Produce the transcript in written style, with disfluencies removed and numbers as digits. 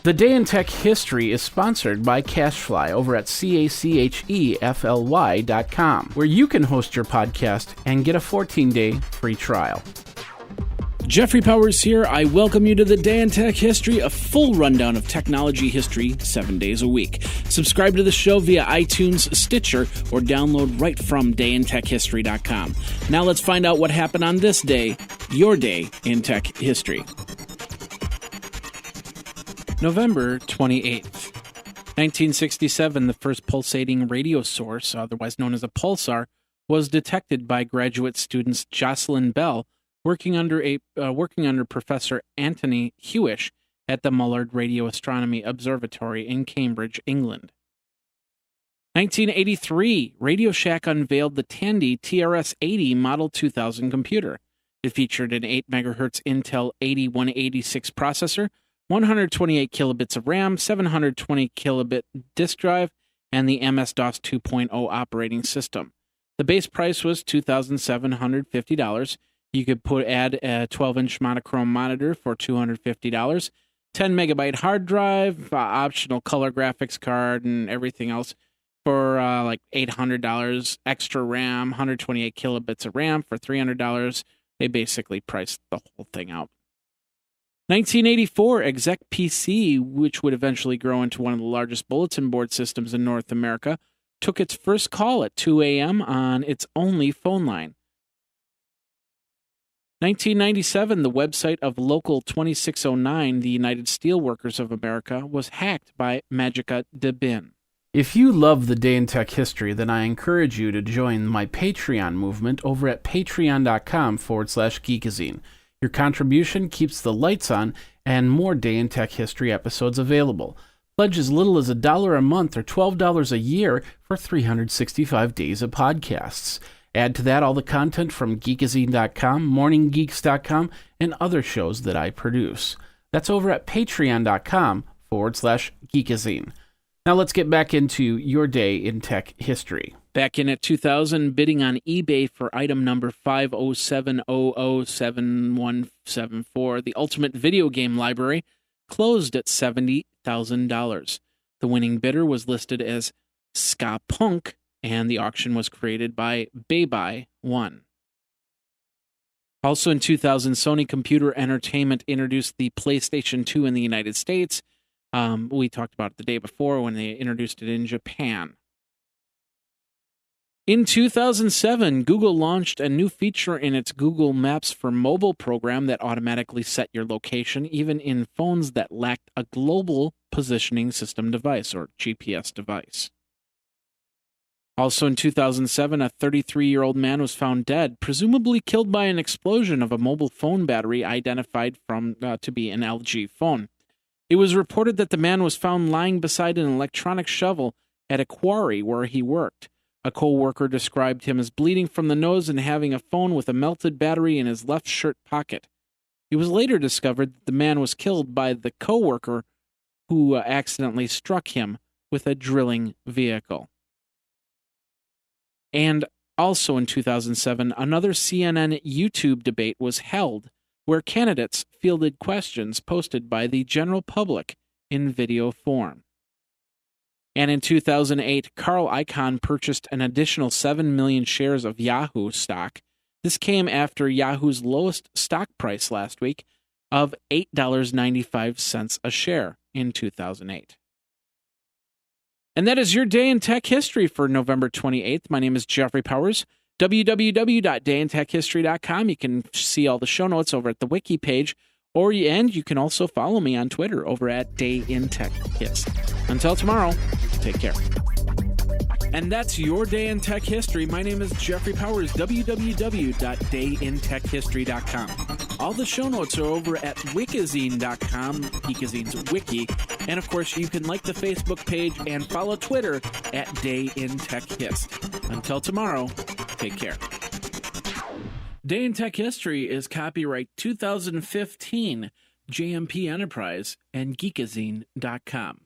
The Day in Tech History is sponsored by CashFly over at CACHEFLY.com, where you can host your podcast and get a 14-day free trial. Jeffrey Powers here. I welcome you to the Day in Tech History, a full rundown of technology history 7 days a week. Subscribe to the show via iTunes, Stitcher, or download right from dayintechhistory.com. Now let's find out what happened on this day, your day in tech history. November 28th, 1967, the first pulsating radio source, otherwise known as a pulsar, was detected by graduate students Jocelyn Bell, working under Professor Anthony Hewish at the Mullard Radio Astronomy Observatory in Cambridge, England. 1983, Radio Shack unveiled the Tandy TRS-80 Model 2000 computer. It featured an 8 MHz Intel 8186 processor, 128 kilobits of RAM, 720 kilobit disk drive, and the MS-DOS 2.0 operating system. The base price was $2,750. You could add a 12-inch monochrome monitor for $250, 10 megabyte hard drive, optional color graphics card, and everything else for like $800, extra RAM, 128 kilobits of RAM for $300. They basically priced the whole thing out. 1984, Exec PC, which would eventually grow into one of the largest bulletin board systems in North America, took its first call at 2 a.m. on its only phone line. 1997, the website of Local 2609, the United Steelworkers of America, was hacked by Magica de Bin. If you love the Day in Tech History, then I encourage you to join my Patreon movement over at patreon.com/geekazine. Your contribution keeps the lights on and more Day in Tech History episodes available. Pledge as little as $1 a month or $12 a year for 365 days of podcasts. Add to that all the content from geekazine.com, morninggeeks.com, and other shows that I produce. That's over at patreon.com/geekazine. Now let's get back into your Day in Tech History. Back in at 2000, bidding on eBay for item number 507007174, the Ultimate Video Game Library, closed at $70,000. The winning bidder was listed as Ska Punk, and the auction was created by Baybuy1. Also in 2000, Sony Computer Entertainment introduced the PlayStation 2 in the United States. We talked about it the day before when they introduced it in Japan. In 2007, Google launched a new feature in its Google Maps for Mobile program that automatically set your location even in phones that lacked a global positioning system device, or GPS device. Also in 2007, a 33-year-old man was found dead, presumably killed by an explosion of a mobile phone battery identified to be an LG phone. It was reported that the man was found lying beside an electronic shovel at a quarry where he worked. A co-worker described him as bleeding from the nose and having a phone with a melted battery in his left shirt pocket. It was later discovered that the man was killed by the co-worker who accidentally struck him with a drilling vehicle. And also in 2007, another CNN YouTube debate was held where candidates fielded questions posted by the general public in video form. And in 2008, Carl Icahn purchased an additional 7 million shares of Yahoo stock. This came after Yahoo's lowest stock price last week of $8.95 a share in 2008. And that is your Day in Tech History for November 28th. My name is Jeffrey Powers. www.dayintechhistory.com. You can see all the show notes over at the wiki page, and you can also follow me on Twitter over at DayInTechHist. Until tomorrow, take care. And that's your Day in Tech History. My name is Jeffrey Powers, www.dayintechhistory.com. All the show notes are over at wikizine.com, Geekazine's wiki. And of course, you can like the Facebook page and follow Twitter at DayInTechHist. Until tomorrow, take care. Day in Tech History is copyright 2015, JMP Enterprise and Geekazine.com.